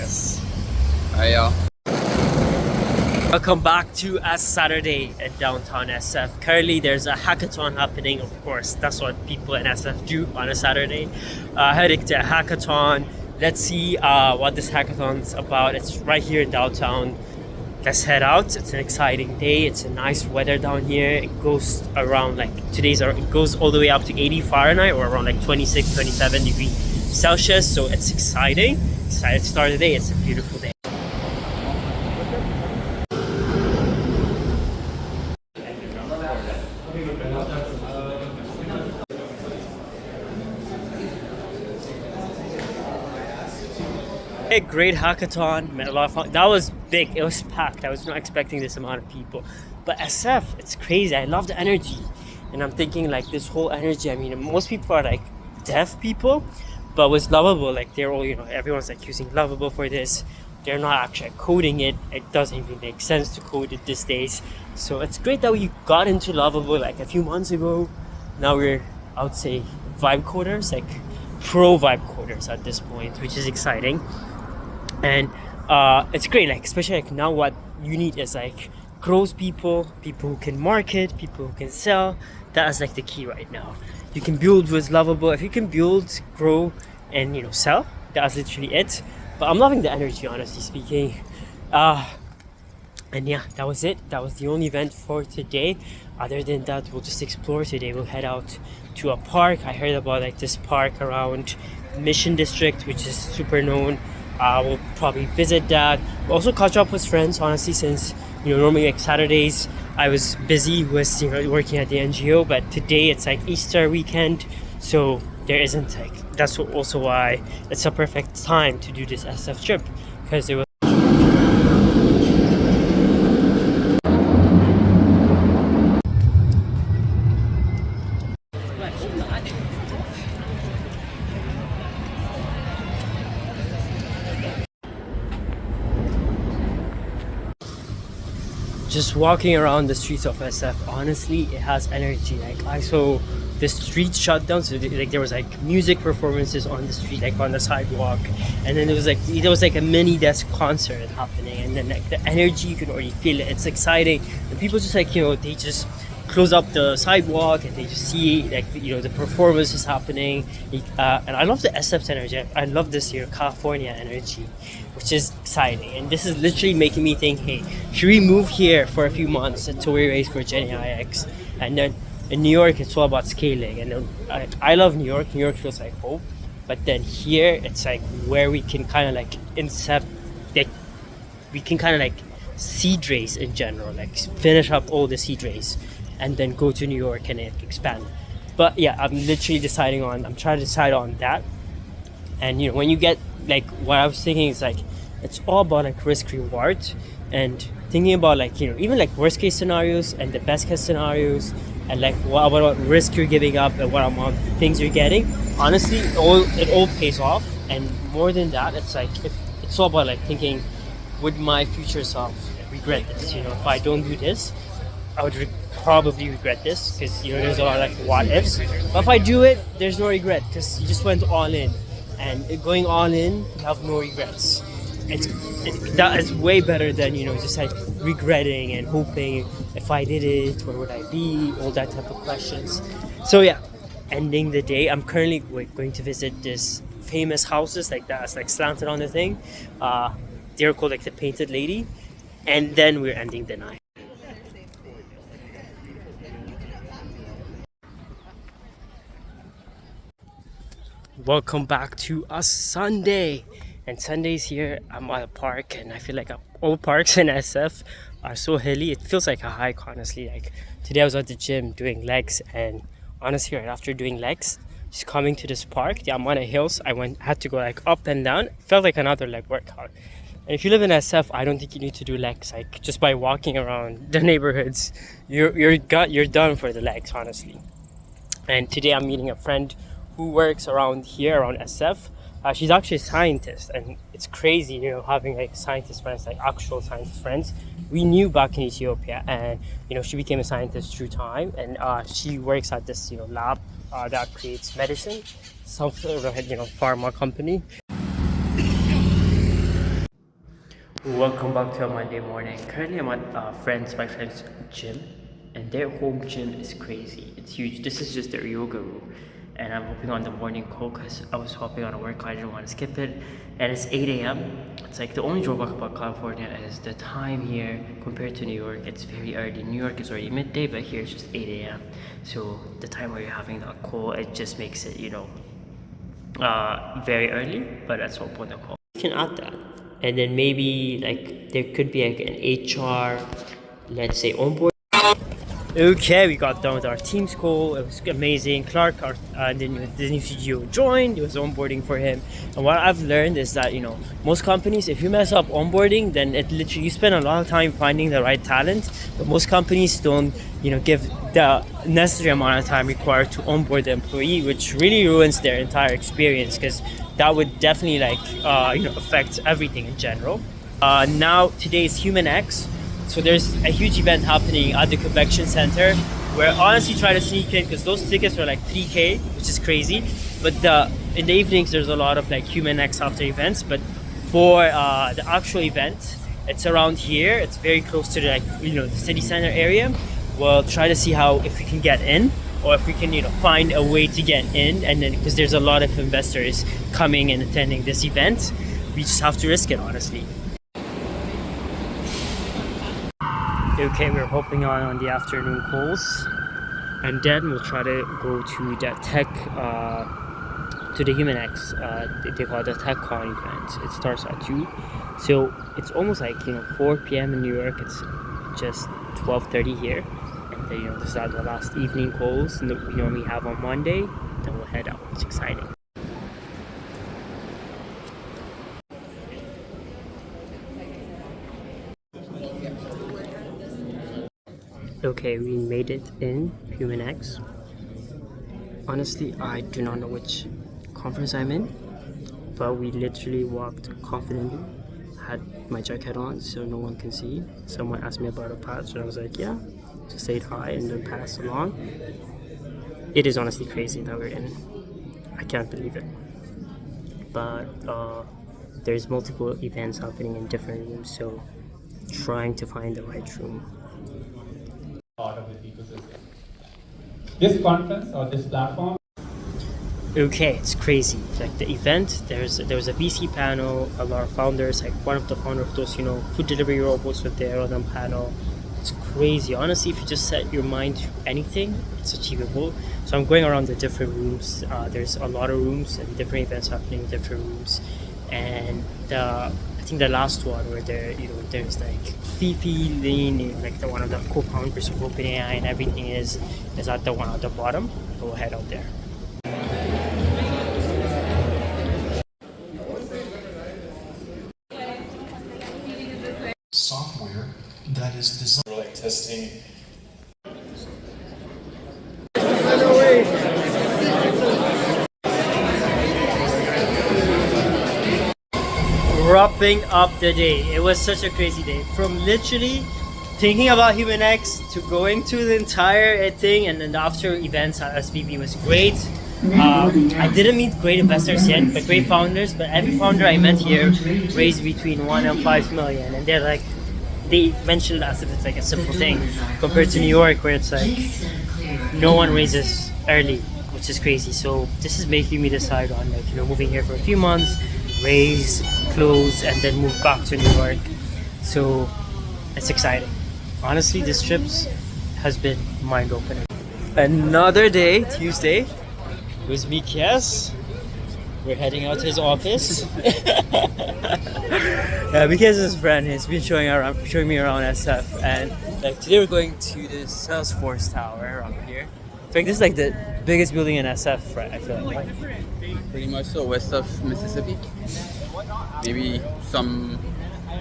Yes. Hi y'all. Welcome back to Saturday at downtown SF. Currently there's a hackathon happening, of course. That's what people in SF do on a Saturday. Heading to a hackathon. Let's see what this hackathon's about. It's right here in downtown. Let's head out. It's an exciting day. It's a nice weather down here. It goes around like it goes all the way up to 80 Fahrenheit or around like 26, 27 degrees Celsius. So it's exciting. Excited to start the day. It's a beautiful day. A great hackathon, met a lot of fun. That was big, it was packed. I was not expecting this amount of people. But SF, it's crazy. I love the energy. And I'm thinking like this whole energy, I mean, most people are like deaf people, but with Lovable, like they're all, everyone's like using Lovable for this. They're not actually coding it. It doesn't even make sense to code it these days. So it's great that we got into Lovable like a few months ago. Now we're, I would say, vibe coders, like pro vibe coders at this point, which is exciting. And it's great, like especially like now what you need is like grows people who can market, people who can sell. That is like the key right now. You can build with Lovable. If you can build, grow, and sell, that's literally it. But I'm loving the energy, honestly speaking. And yeah, that was it. That was the only event for today. Other than that, we'll just explore today. We'll head out to a park. I heard about like this park around Mission District, which is super known. We'll probably visit that. We'll also catch up with friends, honestly, since normally like Saturdays I was busy with working at the NGO, but today it's like Easter weekend, so there isn't like, that's also why it's a perfect time to do this SF trip, because it was just walking around the streets of SF. Honestly, it has energy. Like I saw the street shut down, so like there was like music performances on the street, like on the sidewalk, and then there was like a mini desk concert happening, and then like the energy, you can already feel it. It's exciting, and people just like they just close up the sidewalk and they just see like the performance is happening. And I love the SF energy. I love this California energy, which is exciting. And this is literally making me think, hey, should we move here for a few months until we race for GenAI-X? And then in New York, it's all about scaling. And I love New York. New York feels like home. But then here, it's like where we can kind of like we can kind of like seed race in general, like finish up all the seed race and then go to New York and expand. But yeah, I'm trying to decide on that. And when you get like, what I was thinking is like, it's all about like risk reward, and thinking about like even like worst case scenarios and the best case scenarios, and like what about risk you're giving up and what amount of things you're getting. Honestly, it all pays off. And more than that, it's like, it's all about like thinking, would my future self regret this? If I don't do this, I would probably regret this, because there's a lot of like what ifs. But if I do it, there's no regret, because you just went all in, and going all in, you have no regrets. That is way better than just like regretting and hoping, if I did it, where would I be, all that type of questions. So yeah, ending the day, I'm currently going to visit this famous houses like that's like slanted on the thing. They're called like the Painted Lady, and then we're ending the night. Welcome back to a Sunday. And Sundays here, I'm at a park, and I feel like all parks in SF are so hilly. It feels like a hike, honestly. Like today I was at the gym doing legs, and honestly, right after doing legs, just coming to this park, I'm on a hills. Had to go like up and down. It felt like another leg workout. And if you live in SF, I don't think you need to do legs. Like just by walking around the neighborhoods, you're done for the legs, honestly. And today I'm meeting a friend who works around here, around SF. She's actually a scientist, and it's crazy, having like scientist friends, like actual scientist friends. We knew back in Ethiopia, and she became a scientist through time, and she works at this lab that creates medicine, some sort of pharma company. Welcome back to a Monday morning. Currently, I'm at my friend's gym, and their home gym is crazy. It's huge. This is just their yoga room, and I'm hopping on the morning call because I was hopping on a work. I didn't want to skip it, and it's 8 a.m. It's like the only drawback about California is the time here compared to New York. It's very early. New York is already midday, but here it's just 8 a.m. So the time where you're having that call, it just makes it, very early. But that's what point the call. You can add that. And then maybe like there could be like an HR, let's say onboard. Okay, we got done with our Teams call. It was amazing. Clark, the new CGO joined. It was onboarding for him. And what I've learned is that most companies, if you mess up onboarding, then it literally you spend a lot of time finding the right talent. But most companies don't give the necessary amount of time required to onboard the employee, which really ruins their entire experience because that would definitely affect everything in general. Now today is HumanX. So there's a huge event happening at the convention center. We're honestly trying to sneak in because those tickets are like 3K, which is crazy. But in the evenings there's a lot of like HumanX after events. But for the actual event, it's around here. It's very close to the city center area. We'll try to see if we can get in, or if we can find a way to get in. And then because there's a lot of investors coming and attending this event, we just have to risk it, honestly. Okay, we're hopping on the afternoon calls, and then we'll try to go to the tech, to the HumanX. They call it the TechCon event. It starts at 2, so it's almost like 4 p.m. in New York. It's just 12:30 here, and then this is the last evening calls we normally have on Monday. Then we'll head out. It's exciting. Okay, we made it in HumanX. Honestly, I do not know which conference I'm in, but we literally walked confidently. Had my jacket on so no one can see. Someone asked me about a patch, and I was like, yeah, just say hi and then pass along. It is honestly crazy that we're in. I can't believe it. But there's multiple events happening in different rooms, so trying to find the right room. Part of this ecosystem. This conference or this platform. Okay, it's crazy. Like the event, there was a VC panel, a lot of founders. Like one of the founders of those, food delivery robots were there on the panel. It's crazy. Honestly, if you just set your mind to anything, it's achievable. So I'm going around the different rooms. There's a lot of rooms and different events happening in different rooms. And I think the last one where there's like Fei-Fei Li, like the one of the co-founders of OpenAI, and everything is at the one at the bottom. So we'll head out there. Software that is designed for like testing. Wrapping up the day. It was such a crazy day. From literally thinking about HumanX to going to the entire thing, and then the after events at SVB was great. I didn't meet great investors yet, but great founders. But every founder I met here raised between 1 and 5 million, and they mentioned it as if it's like a simple thing compared to New York, where it's like no one raises early, which is crazy. So this is making me decide on moving here for a few months, raise, close, and then move back to New York. So it's exciting. Honestly, this trip has been mind-opening. Another day, Tuesday, with Mikias. We're heading out to his office. Yeah, Mikias is his friend. He's been showing me around SF, and today we're going to the Salesforce Tower around here. I think this is like the biggest building in SF, right? I feel like. Pretty much so, west of Mississippi. Maybe some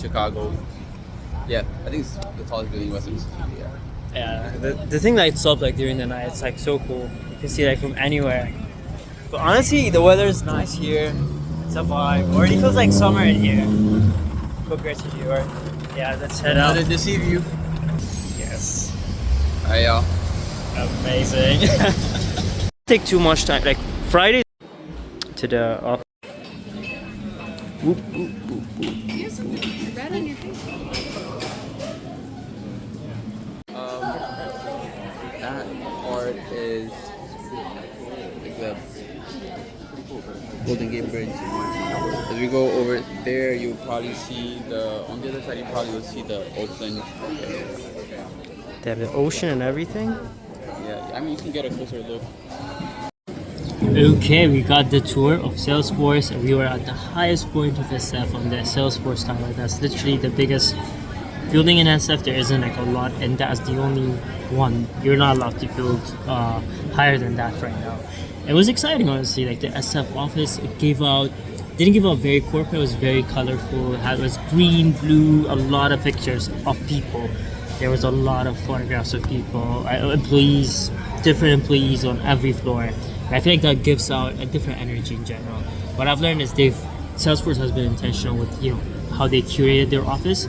Chicago. Yeah, I think it's the tallest building west of Mississippi. Yeah, the thing lights up during the night. It's so cool. You can see from anywhere. But honestly, the weather is nice here. It's a vibe. Already feels like summer in here compared to New York. Yeah, let's head out. How did this see you? Yes. Hey y'all. Amazing. Take too much time. Friday to the office. Whoop, whoop, whoop, whoop. You have something red on your face. That art is like the Golden Gate Bridge. As we go over there, you'll probably see on the other side, you probably will see the Oakland. They have the ocean and everything. Yeah, I mean, you can get a closer look. Okay, we got the tour of Salesforce and we were at the highest point of SF on the Salesforce Tower. That's literally the biggest building in SF. There isn't like a lot, and that's the only one. You're not allowed to build higher than that right now. It was exciting, honestly. Like the SF office, it didn't give out very corporate. It was very colorful. It was green, blue, a lot of pictures of people. There was a lot of photographs of people, employees, different employees on every floor. And I feel like that gives out a different energy in general. What I've learned is Salesforce has been intentional with how they curated their office.